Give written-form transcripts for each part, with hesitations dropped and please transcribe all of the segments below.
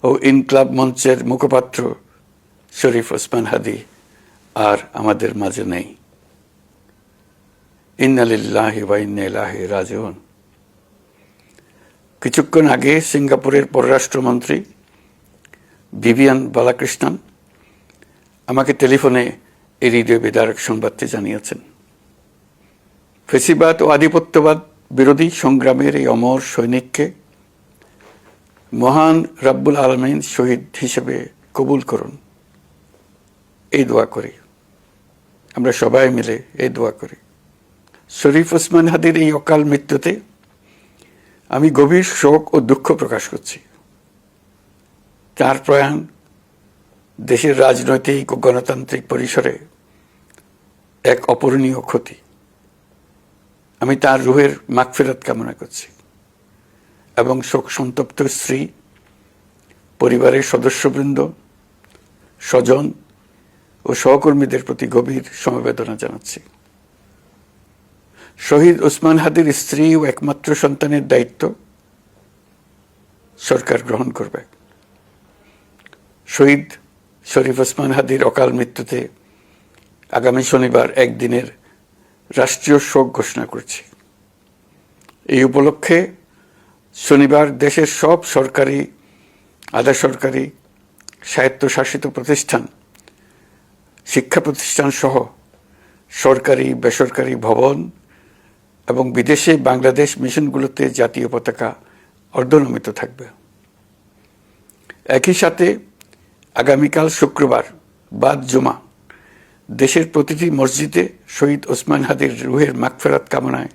ও ইনকলাব মঞ্চের মুখপাত্র শরীফ ওসমান হাদী আর আমাদের মাঝে নেই। ইন্না লিল্লাহি ওয়া ইন্না ইলাইহি রাজিউন। কিছুক্ষণ আগে সিঙ্গাপুরের পররাষ্ট্রমন্ত্রী ভিভিয়ান বালাকৃষ্ণন আমাকে টেলিফোনে এই হৃদয় বিদারক সংবাদটি জানিয়েছেন। ফেসিবাদ ও আধিপত্যবাদ বিরোধী সংগ্রামের এই অমর সৈনিককে মহান রাব্বুল আলামিন শহীদ হিসেবে কবুল করুন, এই দোয়া করি। আমরা সবাই মিলে এই দোয়া করি। শরীফ ওসমান হাদীর এই অকাল মৃত্যুতে আমি গভীর শোক ও দুঃখ প্রকাশ করছি। তার প্রয়াণ দেশের রাজনৈতিক ও গণতান্ত্রিক পরিসরে এক অপূরণীয় ক্ষতি। আমি তার রুহের মাগফিরাত কামনা করছি এবং শোক সন্তপ্ত স্ত্রী, পরিবারের সদস্যবৃন্দ, স্বজন ও সহকর্মীদের প্রতি গভীর সমবেদনা জানাচ্ছি। শহীদ ওসমান হাদীর স্ত্রী ও একমাত্র সন্তানের দায়িত্ব সরকার গ্রহণ করবে। শহীদ শরীফ ওসমান হাদীর অকাল মৃত্যুতে আগামী শনিবার একদিনের রাষ্ট্রীয় শোক ঘোষণা করছি। এই উপলক্ষে শনিবার দেশের সব সরকারি, আধা সরকারি, স্বায়ত্তশাসিত প্রতিষ্ঠান, শিক্ষা প্রতিষ্ঠান সহ সরকারি বেসরকারি ভবন এবং বিদেশে বাংলাদেশ মিশনগুলোতে জাতীয় পতাকা অর্ধনমিত থাকবে। একই সাথে আগামীকাল শুক্রবার বাদ জুমা দেশের প্রতিটি মসজিদে শহীদ ওসমান হাদীর রুহের মাগফিরাত কামনায়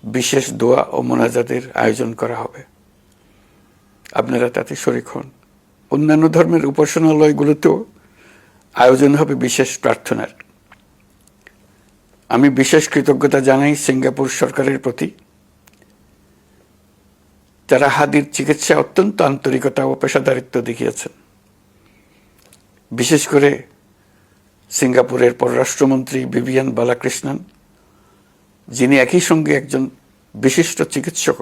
বিশেষ দোয়া ও মোনাজাতের আয়োজন করা হবে। আপনারা তাতে শরীক হন। অন্যান্য ধর্মের উপাসনালয়গুলোতেও আয়োজন হবে বিশেষ প্রার্থনার। আমি বিশেষ কৃতজ্ঞতা জানাই সিঙ্গাপুর সরকারের প্রতি। তারা হাদীর চিকিৎসায় অত্যন্ত আন্তরিকতা ও পেশাদারিত্ব দেখিয়েছেন। বিশেষ করে সিঙ্গাপুরের পররাষ্ট্রমন্ত্রী ভিভিয়ান বালাকৃষ্ণন, যিনি একই সঙ্গে একজন বিশিষ্ট চিকিৎসক,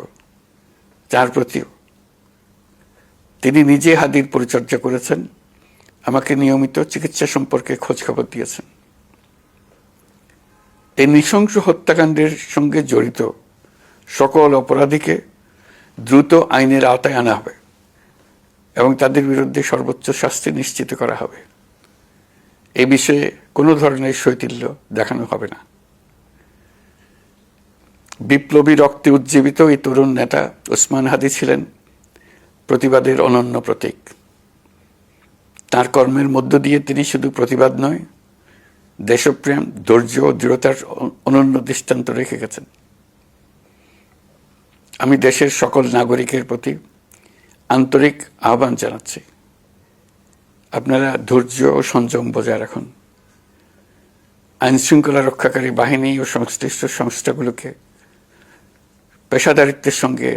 তার প্রতিও তিনি নিজে হাদীর পরিচর্যা করেছেন, আমাকে নিয়মিত চিকিৎসা সম্পর্কে খোঁজখবর দিয়েছেন। এই নৃশংস হত্যাকাণ্ডের সঙ্গে জড়িত সকল অপরাধীকে দ্রুত আইনের আওতায় আনা হবে এবং তাদের বিরুদ্ধে সর্বোচ্চ শাস্তি নিশ্চিত করা হবে। এ বিষয়ে কোনো ধরনের শৈথিল্য দেখানো হবে না। বিপ্লবী রক্তে উজ্জীবিত এই তরুণ নেতা ওসমান হাদী ছিলেন প্রতিবাদের অনন্য প্রতীক। তার কর্মের মধ্য দিয়ে তিনি শুধু প্রতিবাদ নয়, দেশপ্রেম, ধৈর্য ও দৃঢ়তার অনন্য দৃষ্টান্ত রেখে গেছেন। আমি দেশের সকল নাগরিকের প্রতি আন্তরিক আহ্বান জানাচ্ছি, আপনারা ধৈর্য ও সংযম বজায় রাখুন। আইনশৃঙ্খলা রক্ষাকারী বাহিনী ও সংশ্লিষ্ট সংস্থাগুলোকে পেশাদারিত্বের সঙ্গে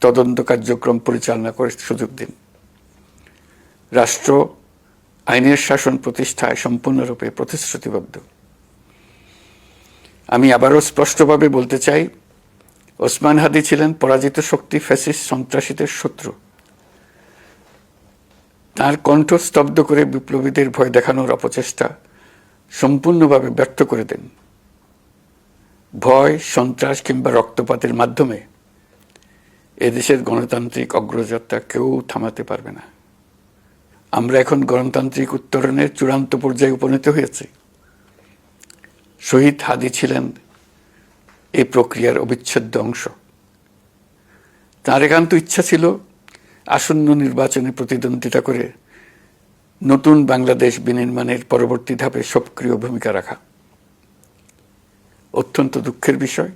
তদন্ত কার্যক্রম পরিচালনা করে সুযোগ দিন। রাষ্ট্র আইনের শাসন প্রতিষ্ঠায় সম্পূর্ণরূপে প্রতিশ্রুতিবদ্ধ। আমি আবারও স্পষ্টভাবে বলতে চাই, ওসমান হাদী ছিলেন পরাজিত শক্তি ফ্যাসিস্ট সন্ত্রাসীদের শত্রু। তার কণ্ঠ স্তব্ধ করে বিপ্লবীদের ভয় দেখানোর অপচেষ্টা সম্পূর্ণভাবে ব্যর্থ করে দেন। ভয়, সন্ত্রাস কিংবা রক্তপাতের মাধ্যমে এদেশের গণতান্ত্রিক অগ্রযাত্রা কেউ থামাতে পারবে না। আমরা এখন গণতান্ত্রিক উত্তরণের চূড়ান্ত পর্যায়ে উপনীত হয়েছি। শহীদ হাদী ছিলেন এই প্রক্রিয়ার অবিচ্ছেদ্য অংশ। তার একান্ত ইচ্ছা ছিল আসন্ন নির্বাচনে প্রতিদ্বন্দ্বিতা করে নতুন বাংলাদেশ বিনির্মাণের পরবর্তী ধাপে সক্রিয় ভূমিকা রাখা। অত্যন্ত দুঃখের বিষয়,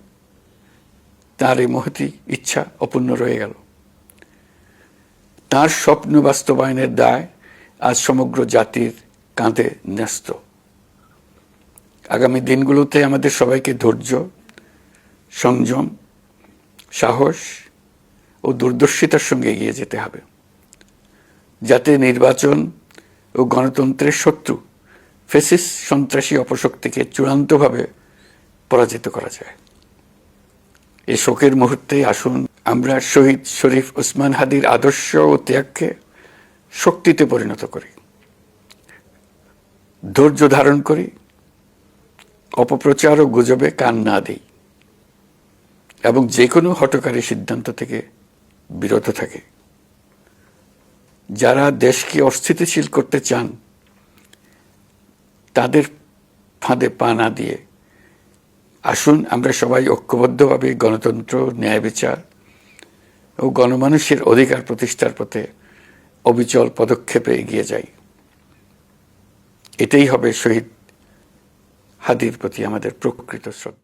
তার এই মহতী ইচ্ছা অপূর্ণ রয়ে গেল। তার স্বপ্ন বাস্তবায়নের দায় আজ সমগ্র জাতির কাঁধে ন্যস্ত। আগামী দিনগুলোতে আমাদের সবাইকে ধৈর্য, সংযম, সাহস ও দূরদর্শিতার সঙ্গে এগিয়ে যেতে হবে, যাতে নির্বাচন ও গণতন্ত্রের শত্রু ফ্যাসিস্ট সন্ত্রাসী অপশক্তিকে চূড়ান্তভাবে পরাজিত করা যায়। এই শোকের মুহূর্তে আসুন আমরা শহীদ শরীফ ওসমান হাদীর আদর্শ ও ত্যাগকে শক্তিতে পরিণত করি, ধৈর্য ধারণ করি, অপপ্রচার ও গুজবে কান না দিই এবং যে কোনো হঠকারী সিদ্ধান্ত থেকে বিরত থাকে। যারা দেশকে অস্থিতিশীল করতে চান তাদের ফাঁদে পা না দিয়ে আসুন আমরা সবাই ঐক্যবদ্ধভাবে গণতন্ত্র, ন্যায় বিচার ও গণমানুষের অধিকার প্রতিষ্ঠার পথে অবিচল পদক্ষেপে এগিয়ে যাই। এটাই হবে শহীদ হাদির প্রতি আমাদের প্রকৃত শ্রদ্ধা।